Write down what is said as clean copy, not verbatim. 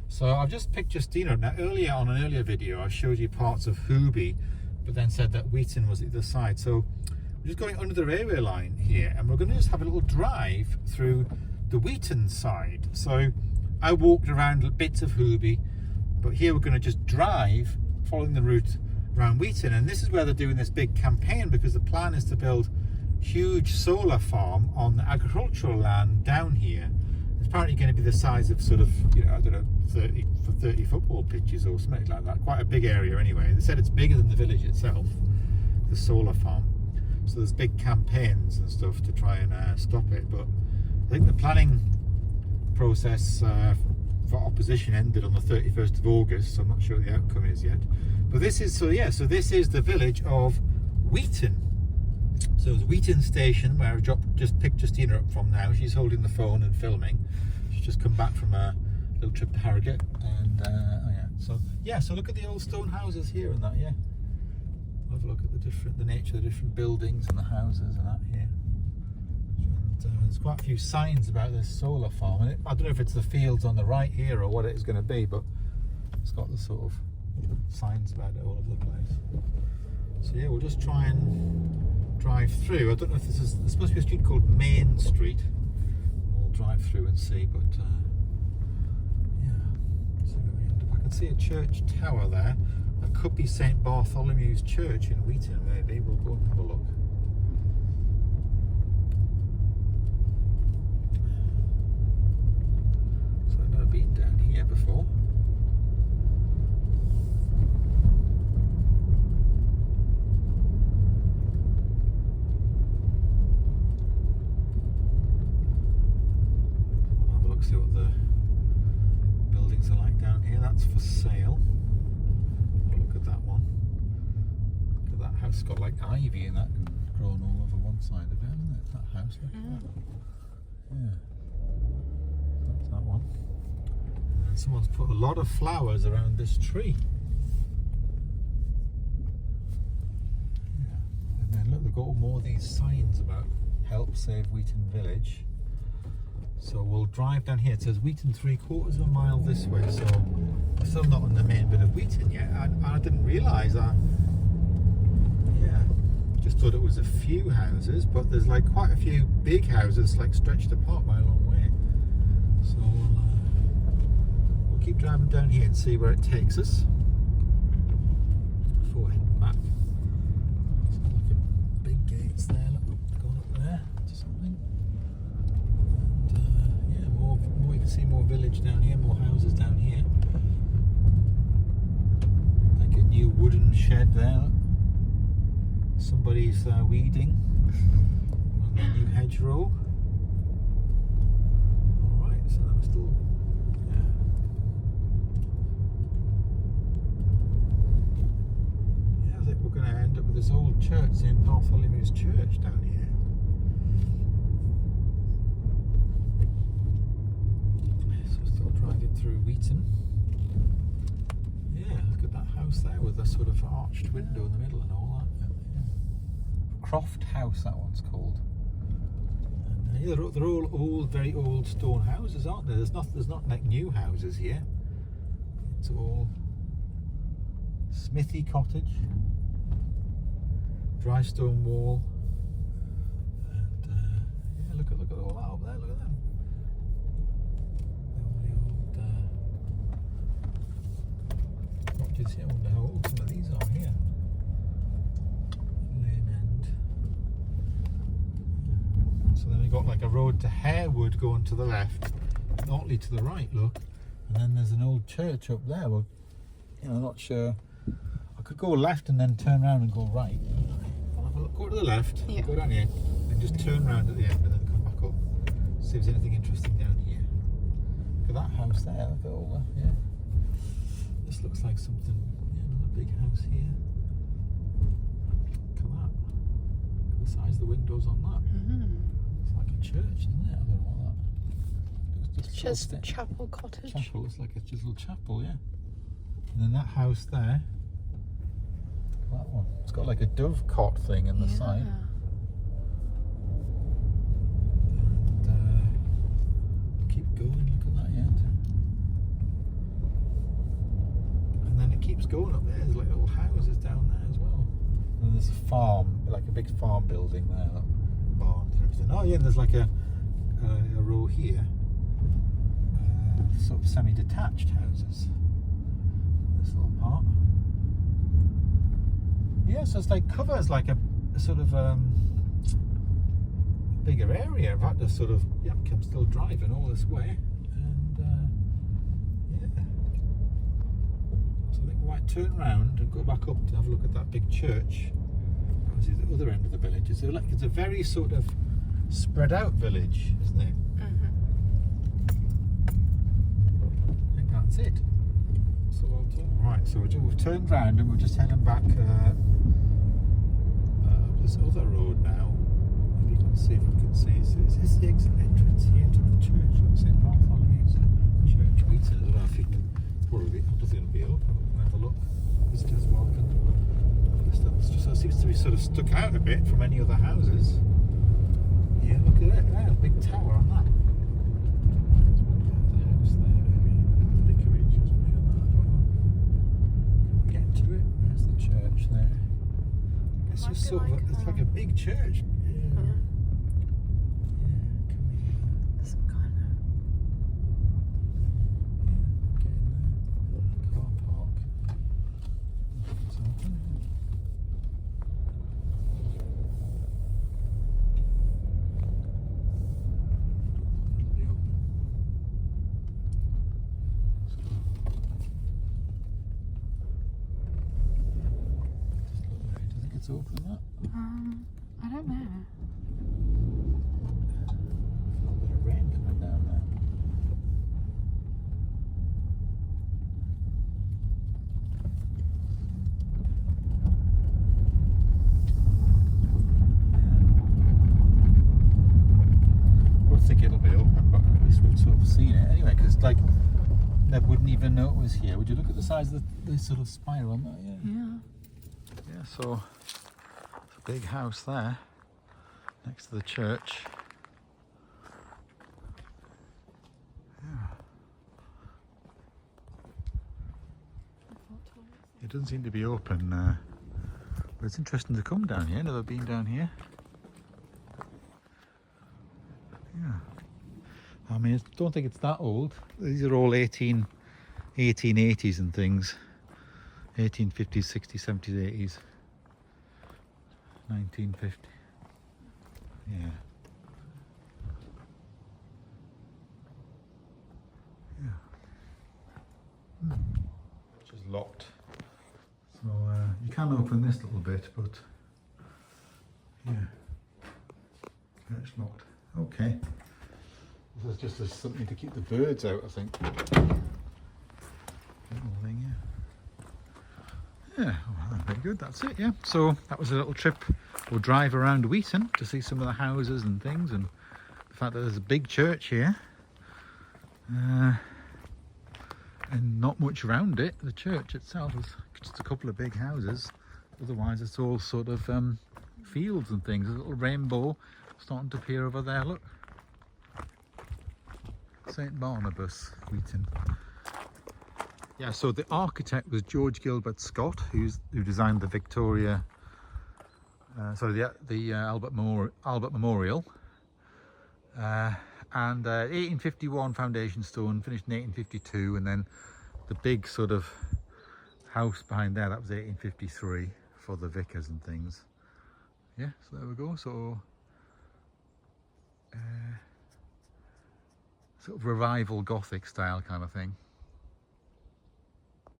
So I've just picked Justina up. Now earlier on an earlier video I showed you parts of Hooby, but then said that Weeton was the other side. So we're just going under the railway line here, and we're going to just have a little drive through the Weeton side. So I walked around bits of Hooby, but here we're going to just drive following the route around Weeton, and this is where they're doing this big campaign, because the plan is to build huge solar farm on agricultural land down here. It's apparently going to be the size of sort of, you know, I don't know, 30 football pitches or something like that. Quite a big area anyway. They said it's bigger than the village itself, the solar farm. So there's big campaigns and stuff to try and stop it. But I think the planning process for opposition ended on the 31st of August, so I'm not sure what the outcome is yet. But this is, so this is the village of Weeton. So it's Weeton Station, where I've just picked Justina up from now. She's holding the phone and filming. She's just come back from a little trip to Harrogate. And so look at the old stone houses here and that, yeah. Have a look at the nature of the different buildings and the houses and that here. And there's quite a few signs about this solar farm. And I don't know if it's the fields on the right here or what it is going to be, but it's got the sort of signs about it all over the place. So yeah, we'll just try and drive through. I don't know if there's supposed to be a street called Main Street. We'll drive through and see, but yeah, see where we end up. I can see a church tower there. That could be St Bartholomew's Church in Weeton, maybe. We'll go and have a look. So I've never been down here before. We'll have a look, see what the buildings are like down here. That's for sale. That one. Look at that house. It's got like ivy in that grown all over one side of it, hasn't it? That house. Look at that. Yeah. That's that one. And then someone's put a lot of flowers around this tree. Yeah. And then look, they've got more of these signs about help save Weeton Village. So we'll drive down here. It says Weeton 3/4 of a mile this way, so we're still not on the main bit of Weeton yet. I didn't realise that. Yeah, just thought it was a few houses, but there's like quite a few big houses like stretched apart by a long way. So we'll keep driving down here and see where it takes us before we head back. So look at big gates there. Look, going up there to something. More you can see more village down here, more houses down here. Like a new wooden shed there. Somebody's weeding on the new hedgerow. Alright, so that was still, yeah. Yeah, I think we're going to end up with this old church, St Bartholomew's Church down here. Driving through Weeton. Yeah, look at that house there with the sort of arched window in the middle and all that. Yeah. Croft House, that one's called. And, yeah, they're all old, very old stone houses, aren't they? There's not like new houses here. It's all smithy cottage, dry stone wall, and yeah, look at all that up there. Look at them. I wonder how old some of these are here. Lane End. So then we've got like a road to Harewood going to the left, Notley to the right, look. And then there's an old church up there. Well, you know, I'm not sure. I could go left and then turn around and go right. I'll have a look. Go to the left, yeah. Go down here, and just turn around at the end and then come back up. See if there's anything interesting down here. Look at that house there, look at all that, yeah. This looks like something, yeah, another big house here. Look at that. Look at the size of the windows on that. It's like a church, isn't it? I don't know what that. It's just chapel cottage. Chapel, looks like it's just a little chapel, yeah. And then that house there, that one, it's got like a dovecot thing in the side. And keep going, look at that, yeah. keeps going up there. There's like little houses down there as well. And there's a farm, like a big farm building there, barns and everything. Oh yeah, there's like a row here, sort of semi-detached houses. This little part. Yeah, so it's like covers like a sort of bigger area. I've had to sort of, yeah, I'm still driving all this way, and yeah. So I think we might turn around and go back up to have a look at that big church. Obviously, the other end of the village. It's like it's a very sort of spread out village, isn't it? I think that's it. So well done. Right, so we've turned round and we're just heading back up this other road now. Maybe you can see if we can see. So is this the exit entrance here to the church of St. Bartholomew's Church, Weeton? I don't know if you can probably. I don't think it'll be open. We'll have a look. Visitors welcome. It's just, it seems to be sort of stuck out a bit from any other houses. Yeah, look at it. There's a big tower on that. There's a house there, maybe. Vicarage or something like that. I don't know. Can we get to it? There's the church there. It's just sort of, it's like a big church. Yeah. Can we? Some kind of. Yeah, get in there. Car park. It's open. It's open that? I don't know. A bit of rain coming down there. I don't think it'll be open, but at least we've sort of seen it anyway, because like they wouldn't even know it was here. Would you look at the size of the sort of spire on that? Yeah. Yeah, so it's a big house there next to the church. Yeah. It doesn't seem to be open, but it's interesting to come down here. Never been down here. Yeah. I mean, I don't think it's that old. These are all 1880s and things. 1850s, 60s, 70s, 80s, 1950. Yeah. Yeah. Which is locked. So you can open this little bit, but yeah, it's locked. Okay. This is just something to keep the birds out, I think. Little thing, yeah. Yeah, well, very good, that's it, yeah. So that was a little trip or drive around Weeton to see some of the houses and things, and the fact that there's a big church here and not much around it. The church itself is just a couple of big houses, otherwise it's all sort of fields and things. There's a little rainbow starting to appear over there, look. St. Barnabas, Weeton. Yeah, so the architect was George Gilbert Scott, who designed the Victoria, the Albert Memorial, and 1851 foundation stone, finished in 1852, and then the big sort of house behind there, that was 1853 for the vicars and things. Yeah, so there we go. So sort of revival Gothic style kind of thing.